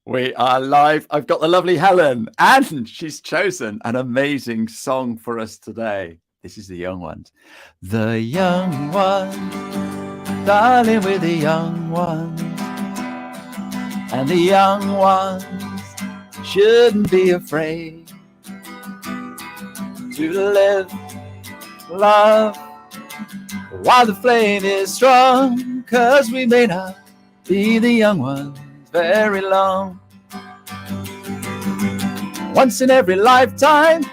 We are live. I've got the lovely Helen, and she's chosen an amazing song for us today. This is the young ones. The young ones, darling, we're the young ones. And the young ones shouldn't be afraid to live, love, while the flame is strong, 'cause we may not be the young ones very long. Once in every lifetime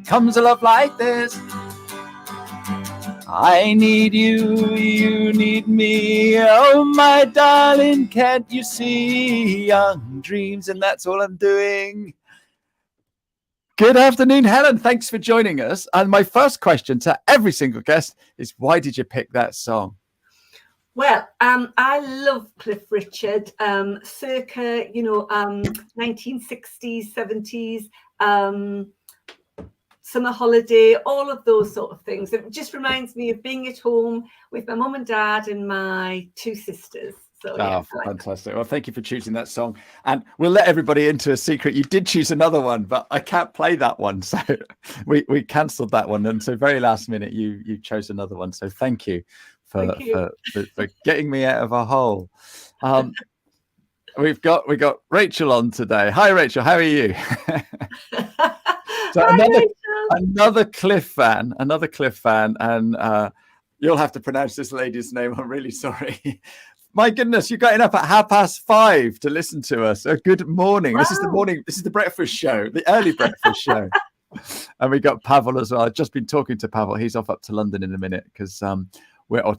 comes a love like this. I need you, you need me. Oh, my darling, can't you see? Young dreams, and that's all I'm doing. Good afternoon, Helen. Thanks for joining us. And my first question to every single guest is, why did you pick that song? Well, I love Cliff Richard, circa, 1960s, 70s, summer holiday, all of those sort of things. It just reminds me of being at home with my mum and dad and my two sisters. So, yeah, fantastic. Well, thank you for choosing that song. And we'll let everybody into a secret. You did choose another one, but I can't play that one. So we cancelled that one. And so very last minute, you chose another one. So thank you for getting me out of a hole. We've got Rachel on today. Hi, Rachel. How are you? So another Cliff fan, and you'll have to pronounce this lady's name. I'm really sorry. My goodness, you're getting up at 5:30 to listen to us. So good morning. Wow. This is the breakfast show, the early breakfast show. And we got Pavel as well. I've just been talking to Pavel. He's off up to London in a minute because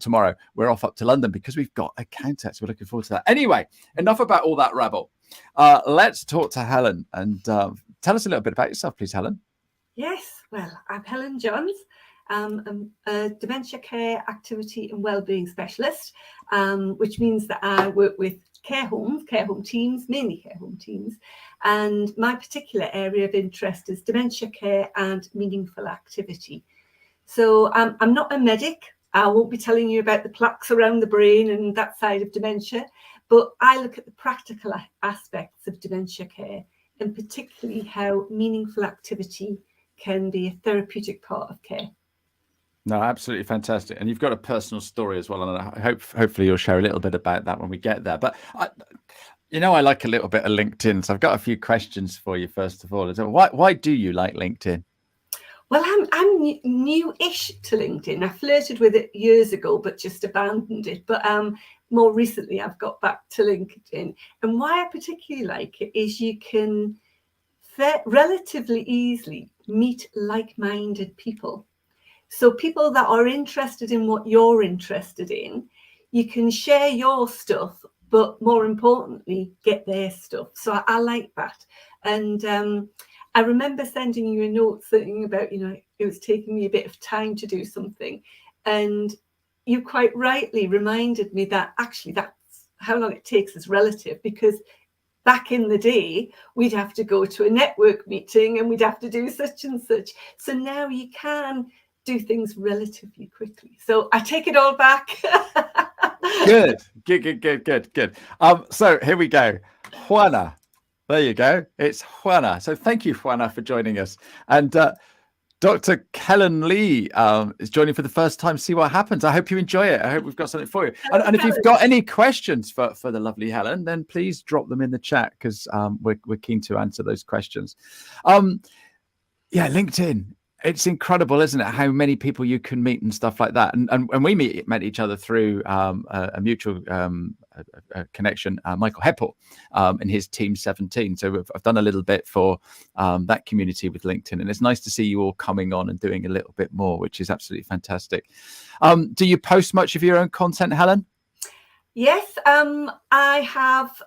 tomorrow we're off up to London because we've got a countess. We're looking forward to that. Anyway, enough about all that rabble. Let's talk to Helen and tell us a little bit about yourself, please, Helen. Yes, well, I'm Helen Johns. I'm a dementia care activity and wellbeing specialist, which means that I work with care home teams, mainly care home teams. And my particular area of interest is dementia care and meaningful activity. So I'm not a medic. I won't be telling you about the plaques around the brain and that side of dementia, but I look at the practical aspects of dementia care, and particularly how meaningful activity can be a therapeutic part of care. No, absolutely fantastic. And you've got a personal story as well. And I hopefully you'll share a little bit about that when we get there. But I like a little bit of LinkedIn. So I've got a few questions for you, first of all. Why do you like LinkedIn? Well, I'm new-ish to LinkedIn. I flirted with it years ago, but just abandoned it. But more recently, I've got back to LinkedIn. And why I particularly like it is you can relatively easily meet like-minded people. So people that are interested in what you're interested in, you can share your stuff, but more importantly, get their stuff. So I like that. And I remember sending you a note saying about, it was taking me a bit of time to do something. And you quite rightly reminded me that actually that's how long it takes is relative, because back in the day, we'd have to go to a network meeting and we'd have to do such and such. So now you can do things relatively quickly. So I take it all back. Good. So here we go. Juana. There you go. It's Juana. So thank you, Juana, for joining us. And Dr. Helen Lee is joining for the first time. See what happens. I hope you enjoy it. I hope we've got something for you. And if you've got any questions for the lovely Helen, then please drop them in the chat, because we're keen to answer those questions. LinkedIn. It's incredible, isn't it? How many people you can meet and stuff like that. And we met each other through a mutual connection, Michael Heppel, and his Team 17. So I've done a little bit for that community with LinkedIn, and it's nice to see you all coming on and doing a little bit more, which is absolutely fantastic. Do you post much of your own content, Helen? Yes, I have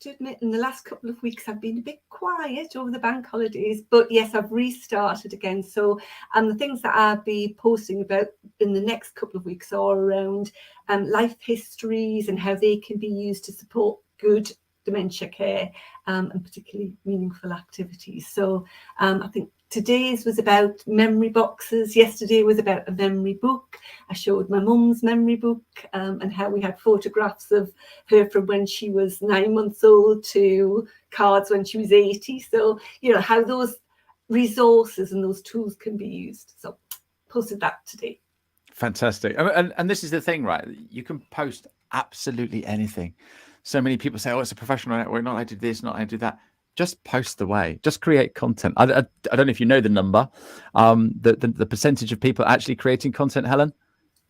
to admit, in the last couple of weeks, I've been a bit quiet over the bank holidays, but yes, I've restarted again. So the things that I'll be posting about in the next couple of weeks are around life histories and how they can be used to support good dementia care, and particularly meaningful activities. So I think Today's was about memory boxes. Yesterday was about a memory book. I showed my mum's memory book and how we had photographs of her from when she was 9 months old to cards when she was 80. So, you know, how those resources and those tools can be used. So posted that today. Fantastic. And this is the thing, right? You can post absolutely anything. So many people say, oh, it's a professional network, not allowed to do this, not allowed to do that. Just post away, just create content. I don't know if you know the number, the percentage of people actually creating content, Helen?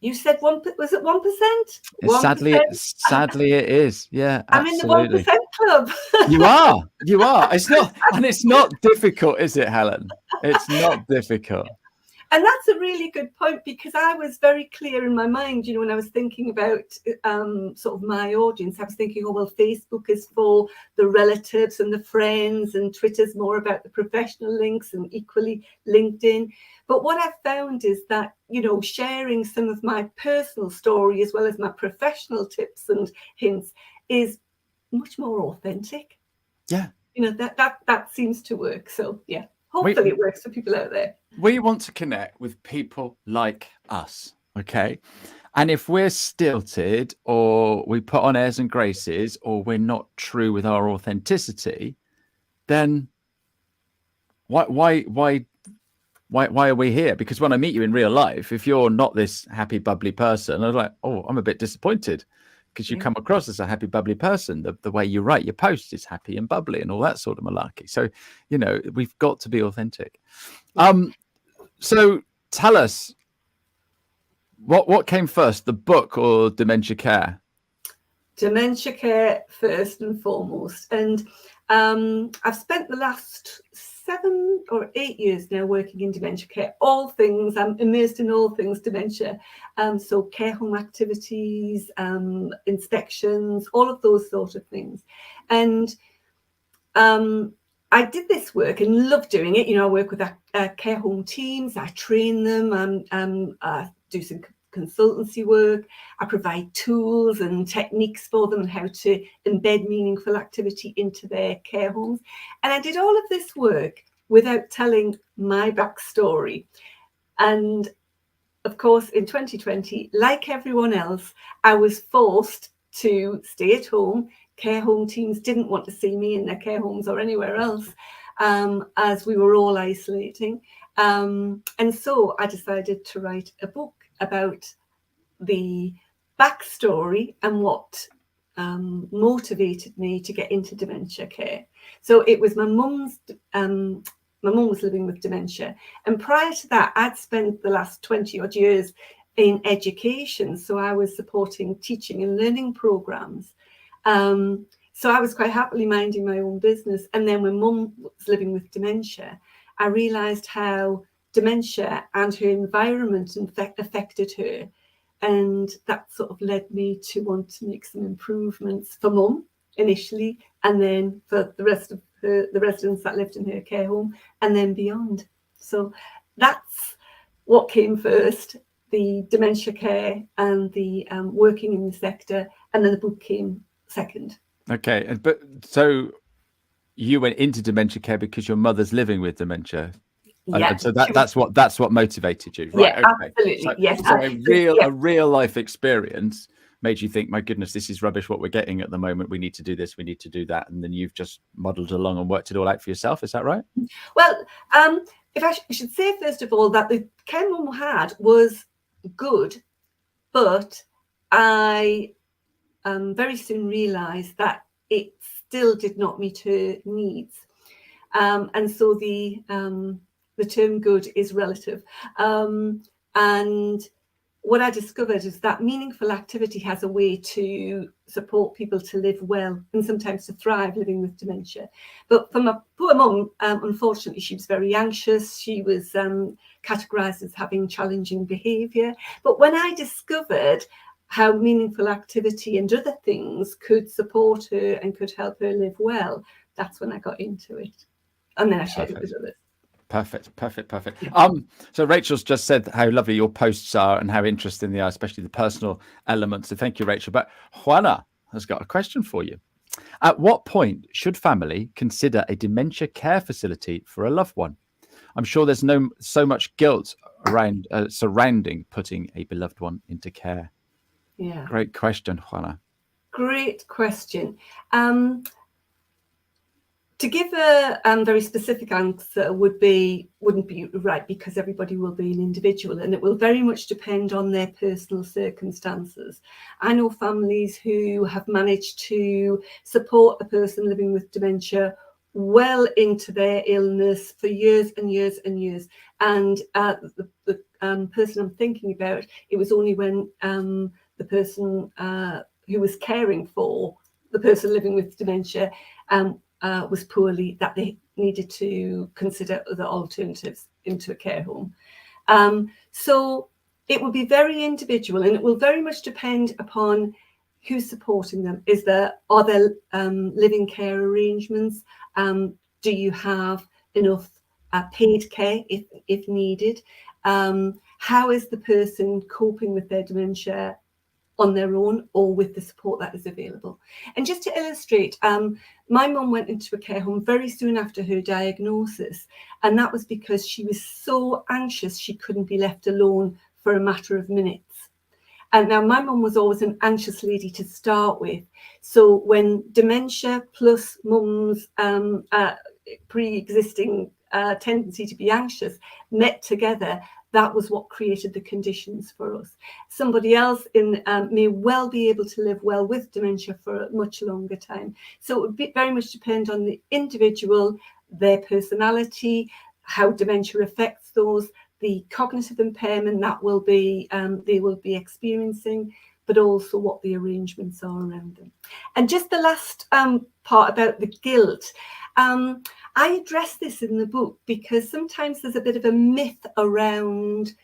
You said was it 1%? Sadly it is. Yeah, absolutely. I'm in the 1% club. You are. It's not difficult, is it, Helen? It's not difficult. And that's a really good point, because I was very clear in my mind, you know, when I was thinking about sort of my audience, I was thinking, oh, well, Facebook is for the relatives and the friends, and Twitter's more about the professional links, and equally LinkedIn. But what I've found is that, you know, sharing some of my personal story as well as my professional tips and hints is much more authentic. Yeah. You know, that seems to work. So, yeah. Hopefully it works for people out there. We want to connect with people like us, okay? And if we're stilted, or we put on airs and graces, or we're not true with our authenticity, then why are we here? Because when I meet you in real life, if you're not this happy, bubbly person, I'm like, oh, I'm a bit disappointed, because you come across as a happy, bubbly person. The way you write your posts is happy and bubbly and all that sort of malarkey. So, you know, we've got to be authentic. So tell us, what came first, the book or dementia care? Dementia care first and foremost. And I've spent the last 7 or 8 years now working in dementia care. I'm immersed in all things dementia. So care home activities, inspections, all of those sort of things. And I did this work and love doing it. You know, I work with care home teams. I train them. Do some consultancy work. I provide tools and techniques for them on how to embed meaningful activity into their care homes. And I did all of this work without telling my backstory. And of course, in 2020, like everyone else, I was forced to stay at home. Care home teams didn't want to see me in their care homes or anywhere else, as we were all isolating. And so I decided to write a book about the backstory and what motivated me to get into dementia care. So it was my mum was living with dementia. And prior to that, I'd spent the last 20 odd years in education. So I was supporting teaching and learning programs. So I was quite happily minding my own business. And then when mum was living with dementia, I realised how dementia and her environment affected her. And that sort of led me to want to make some improvements for mum initially, and then for the rest of the residents that lived in her care home, and then beyond. So that's what came first, the dementia care and the working in the sector, and then the book came second. Okay, but so you went into dementia care because your mother's living with dementia. Yeah. So that's what motivated you, right? Yeah, okay. Absolutely. So, yes. So a real life experience made you think, my goodness, this is rubbish what we're getting at the moment. We need to do this, we need to do that, and then you've just muddled along and worked it all out for yourself. Is that right? Well, if I should say first of all that the care mum had was good, but I very soon realised that it still did not meet her needs, and so the term good is relative. And what I discovered is that meaningful activity has a way to support people to live well and sometimes to thrive living with dementia. But for my poor mum, unfortunately, she was very anxious. She was categorised as having challenging behaviour. But when I discovered how meaningful activity and other things could support her and could help her live well, that's when I got into it. And then I shared it with others. Perfect. So Rachel's just said how lovely your posts are and how interesting they are, especially the personal elements. So thank you, Rachel. But Juana has got a question for you. At what point should family consider a dementia care facility for a loved one? I'm sure there's so much guilt around surrounding putting a beloved one into care. Yeah. Great question, Juana. Great question. To give a very specific answer wouldn't be right, because everybody will be an individual, and it will very much depend on their personal circumstances. I know families who have managed to support a person living with dementia well into their illness for years and years and years. And the person I'm thinking about, it was only when the person who was caring for the person living with dementia was poorly that they needed to consider other alternatives into a care home. So it will be very individual, and it will very much depend upon who's supporting them. Are there living care arrangements? Do you have enough paid care if needed? How is the person coping with their dementia on their own, or with the support that is available? And just to illustrate, my mum went into a care home very soon after her diagnosis, and that was because she was so anxious she couldn't be left alone for a matter of minutes. And now my mum was always an anxious lady to start with, so when dementia plus mum's pre-existing tendency to be anxious met together, that was what created the conditions for us. Somebody else may well be able to live well with dementia for a much longer time. So it would very much depend on the individual, their personality, how dementia affects those, the cognitive impairment that they will be experiencing, but also what the arrangements are around them. And just the last part about the guilt. I address this in the book because sometimes there's a bit of a myth around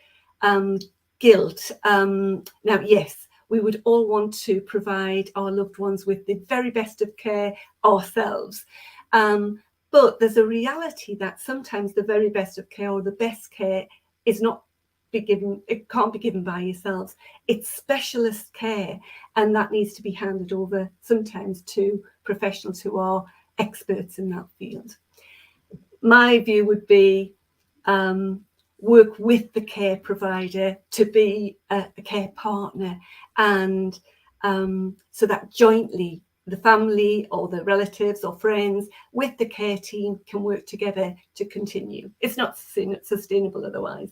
guilt. Now, yes, we would all want to provide our loved ones with the very best of care ourselves. But there's a reality that sometimes the very best of care, or the best care, is not be given. It can't be given by yourselves. It's specialist care, and that needs to be handed over sometimes to professionals who are experts in that field. My view would be work with the care provider to be a care partner, and so that jointly the family or the relatives or friends with the care team can work together to continue. It's not sustainable otherwise.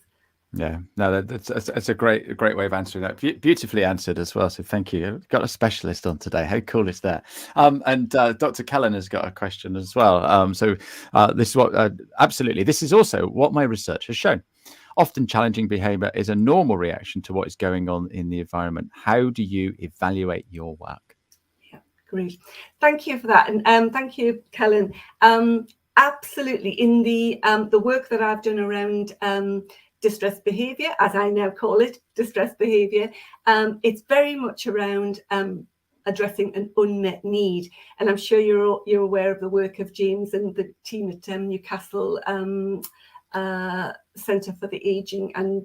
Yeah, no, that's a great way of answering that. Beautifully answered as well. So thank you. We've got a specialist on today. How cool is that? And Dr. Helen has got a question as well. So this is what absolutely. This is also what my research has shown. Often challenging behaviour is a normal reaction to what is going on in the environment. How do you evaluate your work? Yeah, great. Thank you for that, and thank you, Helen. Absolutely. In the work that I've done around distress behaviour, as I now call it, distress behaviour, it's very much around addressing an unmet need. And I'm sure you're aware of the work of James and the team at Newcastle Centre for Aging and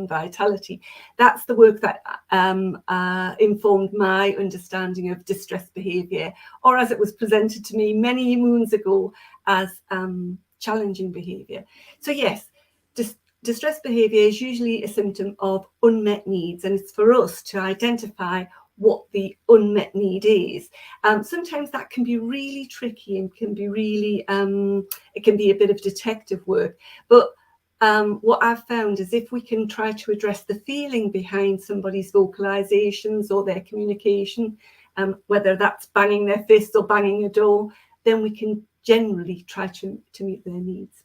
Vitality. That's the work that informed my understanding of distress behaviour, or as it was presented to me many moons ago, as challenging behaviour. So yes, distress behaviour is usually a symptom of unmet needs, and it's for us to identify what the unmet need is. Sometimes that can be really tricky and can be really, it can be a bit of detective work. But what I've found is if we can try to address the feeling behind somebody's vocalizations or their communication, whether that's banging their fists or banging a door, then we can generally try to meet their needs.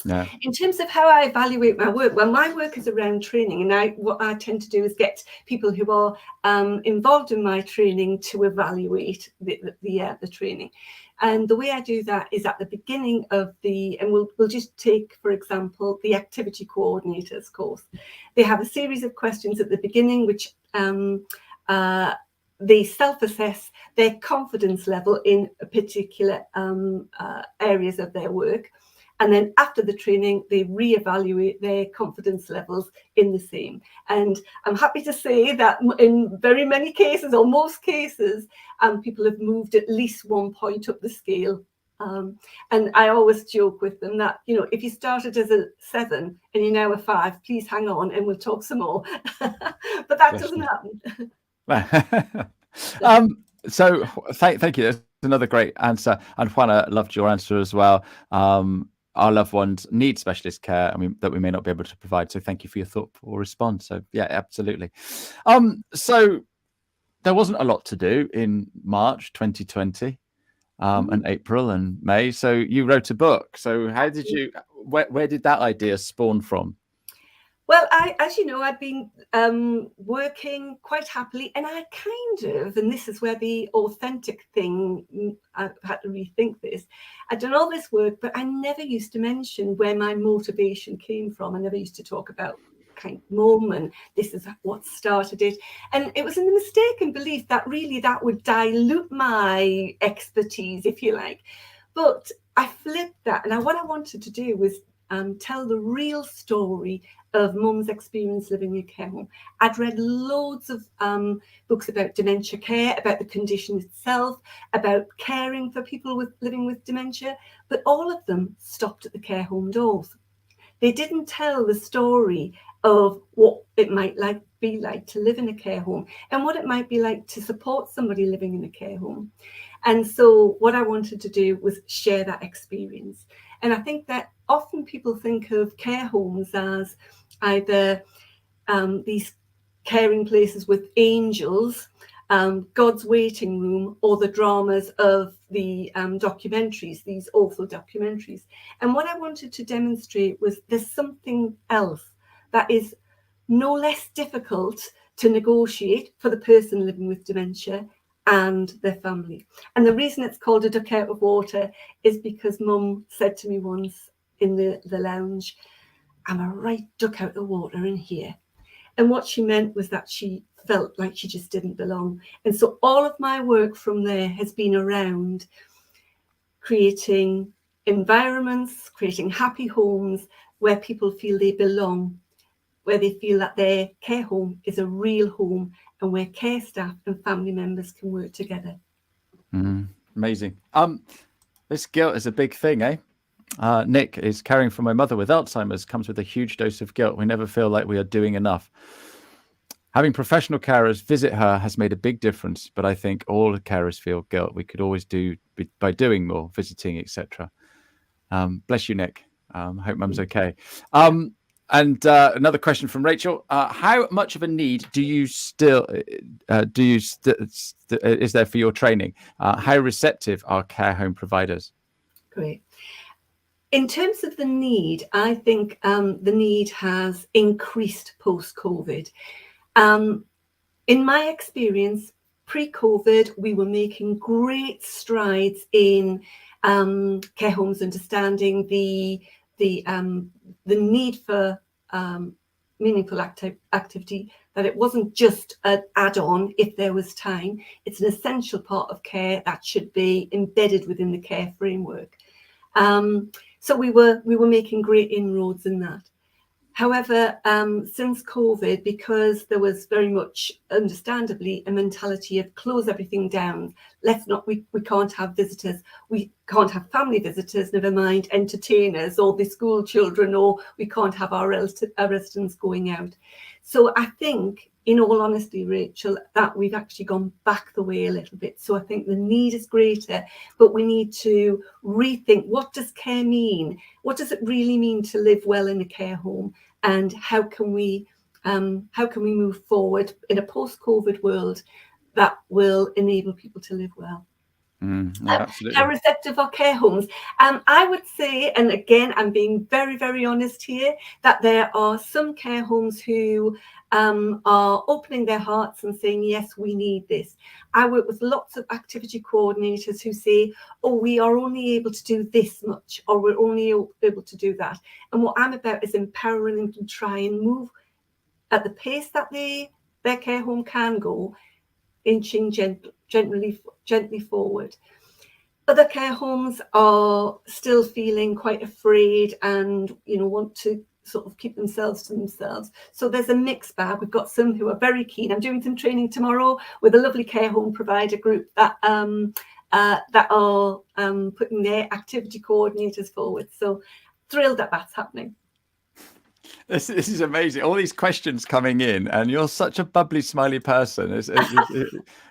Yeah. In terms of how I evaluate my work, well, my work is around training, and what I tend to do is get people who are involved in my training to evaluate the training. And the way I do that is at the beginning of and we'll just take, for example, the activity coordinators course. They have a series of questions at the beginning which they self-assess their confidence level in a particular areas of their work. And then after the training, they reevaluate their confidence levels in the same. And I'm happy to say that in very many cases, or most cases, people have moved at least 1 point up the scale And I always joke with them that, you know, if you started as a 7 and you're now a 5, please hang on and we'll talk some more. But that doesn't happen. So thank you. That's another great answer. And Juana, loved your answer as well. Our loved ones need specialist care, that we may not be able to provide. So thank you for your thoughtful response. So yeah, absolutely. So there wasn't a lot to do in March 2020, and April and May. So you wrote a book. So how did you? Where did that idea spawn from? Well, as you know, I'd been working quite happily, and I and this is where the authentic thing, I've had to rethink this. I'd done all this work, but I never used to mention where my motivation came from. I never used to talk about kind of mum, and this is what started it. And it was in the mistaken belief that really that would dilute my expertise, if you like. But I flipped that, and what I wanted to do was tell the real story of mum's experience living in a care home. I'd read loads of books about dementia care, about the condition itself, about caring for people living with dementia, but all of them stopped at the care home doors. They didn't tell the story of what it might be like to live in a care home and what it might be like to support somebody living in a care home. And so what I wanted to do was share that experience. And I think that often people think of care homes as either these caring places with angels, God's waiting room, or the dramas of the documentaries, these awful documentaries. And what I wanted to demonstrate was there's something else that is no less difficult to negotiate for the person living with dementia and their family. And the reason it's called a duck out of water is because Mum said to me once in the lounge, "I'm a right duck out of water in here." And what she meant was that she felt like she just didn't belong. And so all of my work from there has been around creating environments, creating happy homes where people feel they belong, where they feel that their care home is a real home, and where care staff and family members can work together. Amazing. This guilt is a big thing, eh? Nick is caring for my mother with Alzheimer's, comes with a huge dose of guilt. We never feel like we are doing enough. Having professional carers visit her has made a big difference, but I think all carers feel guilt. We could always do by doing more, visiting, etc. Bless you, Nick. Hope Mum's okay. And another question from Rachel: how much of a need do you still is there for your training? How receptive are care home providers? Great. In terms of the need, I think the need has increased post-COVID. In my experience, pre-COVID, we were making great strides in care homes, understanding the need for meaningful activity, that it wasn't just an add-on if there was time. It's an essential part of care that should be embedded within the care framework. So we were making great inroads in that. However, since COVID, because there was very much, understandably, a mentality of close everything down, we can't have visitors, we can't have family visitors, never mind entertainers or the school children, or we can't have our residents going out. So I think, in all honesty, Rachel, that we've actually gone back the way a little bit. So I think the need is greater, but we need to rethink, what does care mean? What does it really mean to live well in a care home? And how can we move forward in a post-COVID world that will enable people to live well? Absolutely. How receptive are care homes? I would say, and again, I'm being very, very honest here, that there are some care homes who are opening their hearts and saying, yes, we need this. I work with lots of activity coordinators who say, oh, we are only able to do this much, or we're only able to do that. And what I'm about is empowering them to try and move at the pace that their care home can go, inching gently forward. Other care homes are still feeling quite afraid and, want to sort of keep themselves to themselves. So there's a mixed bag. We've got some who are very keen. I'm doing some training tomorrow with a lovely care home provider group that that are putting their activity coordinators forward. So thrilled that that's happening. This is amazing. All these questions coming in, and you're such a bubbly, smiley person.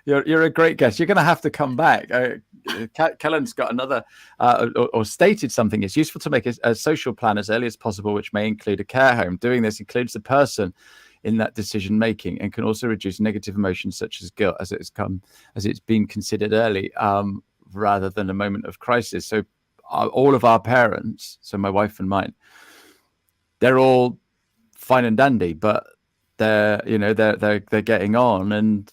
You're a great guest. You're going to have to come back. Helen's got another, or stated something. It's useful to make a social plan as early as possible, which may include a care home. Doing this includes the person in that decision making, and can also reduce negative emotions such as guilt as it's been considered early, rather than a moment of crisis. So all of our parents, so my wife and mine, they're all fine and dandy, but they're getting on, and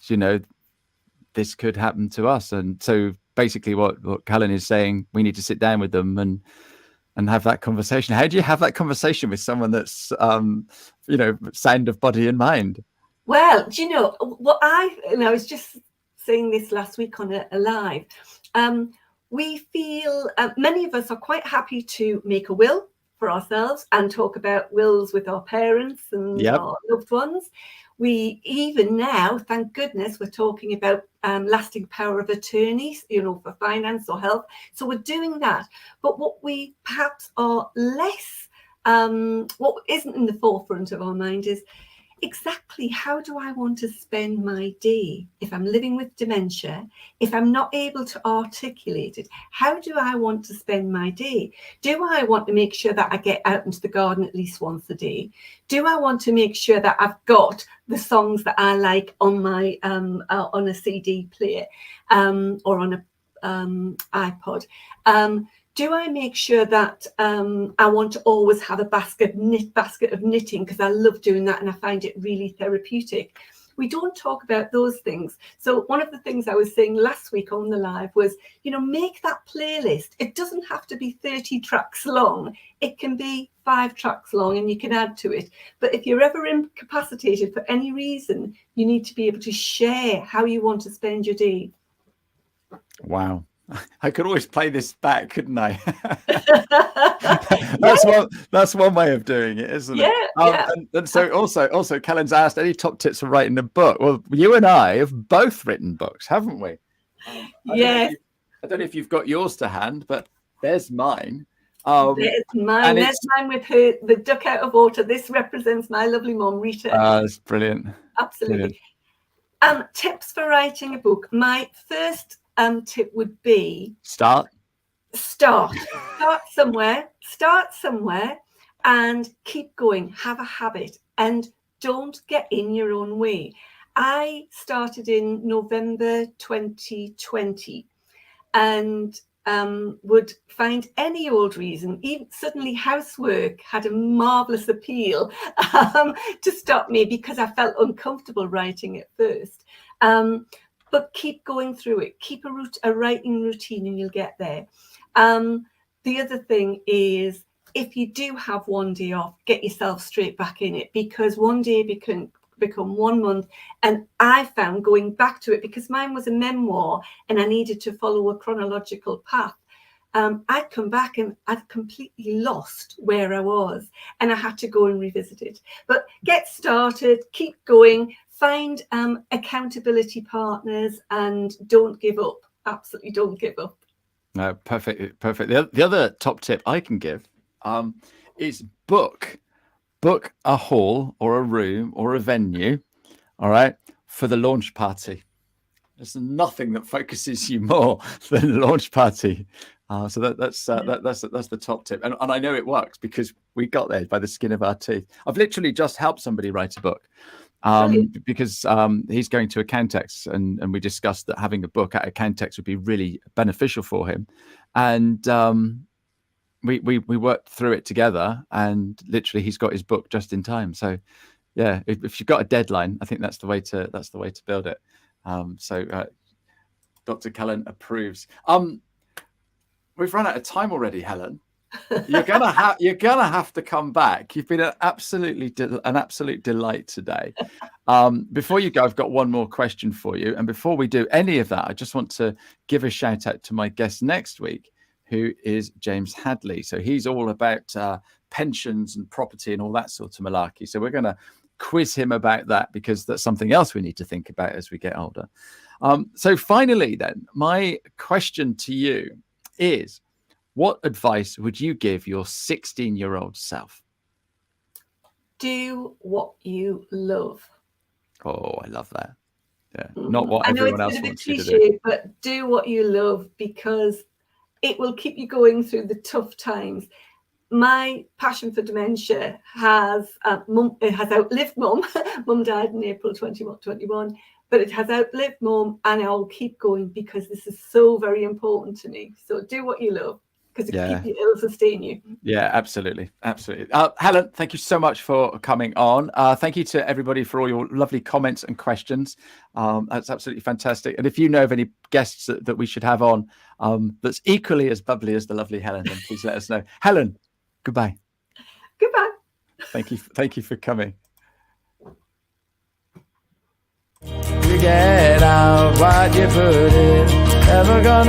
this could happen to us. And so basically what Helen is saying, we need to sit down with them and have that conversation. How do you have that conversation with someone that's sound of body and mind? Well, do you know what I was just saying this last week on a live. We feel many of us are quite happy to make a will for ourselves and talk about wills with our parents and our loved ones. We even now, thank goodness, we're talking about lasting power of attorney, for finance or health. So we're doing that. But what we perhaps are less, what isn't in the forefront of our mind is exactly how do I want to spend my day if I'm living with dementia, if I'm not able to articulate it? How do I want to spend my day? Do I want to make sure that I get out into the garden at least once a day? Do I want to make sure that I've got the songs that I like on my on a CD player or on a iPod? Do I make sure that I want to always have a basket of knitting because I love doing that and I find it really therapeutic? We don't talk about those things. So one of the things I was saying last week on the live was, make that playlist. It doesn't have to be 30 tracks long. It can be 5 tracks long and you can add to it. But if you're ever incapacitated for any reason, you need to be able to share how you want to spend your day. Wow. I could always play this back, couldn't I? That's one way of doing it, isn't it? Yeah. And so also Helen's asked any top tips for writing a book. Well, you and I have both written books, haven't we? I don't know if you've got yours to hand, but there's mine. There's mine. There's mine with the duck out of water. This represents my lovely mom, Rita. That's brilliant. Absolutely. Brilliant. Tips for writing a book. My first tip would be start somewhere and keep going. Have a habit and don't get in your own way. I started in November 2020 and would find any old reason. Even suddenly housework had a marvelous appeal to stop me because I felt uncomfortable writing at first. But keep going through it. Keep a writing routine and you'll get there. The other thing is, if you do have one day off, get yourself straight back in it, because one day can become 1 month. And I found going back to it, because mine was a memoir and I needed to follow a chronological path. I'd come back and I'd completely lost where I was and I had to go and revisit it. But get started, keep going. Find accountability partners and don't give up. Absolutely don't give up. No, perfect. The other top tip I can give is book a hall or a room or a venue, all right, for the launch party. There's nothing that focuses you more than the launch party. So that's the top tip. And I know it works because we got there by the skin of our teeth. I've literally just helped somebody write a book. Because he's going to Accountex and we discussed that having a book at Accountex would be really beneficial for him. And we worked through it together and literally he's got his book just in time. So yeah, if you've got a deadline, I think that's the way to build it. So Dr. Helen approves. We've run out of time already, Helen. You're gonna have to come back. You've been an absolute delight today. Before you go, I've got one more question for you. And before we do any of that, I just want to give a shout out to my guest next week, who is James Hadley. So he's all about pensions and property and all that sort of malarkey. So we're going to quiz him about that because that's something else we need to think about as we get older. So finally, then, my question to you is, what advice would you give your 16-year-old self? Do what you love. Oh, I love that. Yeah, not what I know everyone it's a else bit of a wants you to do. cliche, but do what you love, because it will keep you going through the tough times. My passion for dementia has outlived mum. Mum died in April 2021, but it has outlived mum, and I'll keep going because this is so very important to me. So do what you love, because it'll sustain you. Yeah, absolutely. Absolutely. Helen, thank you so much for coming on. Thank you to everybody for all your lovely comments and questions. That's absolutely fantastic. And if you know of any guests that we should have on that's equally as bubbly as the lovely Helen, then please let us know. Helen, goodbye. Goodbye. Thank you for coming. You get out what you put in, never gonna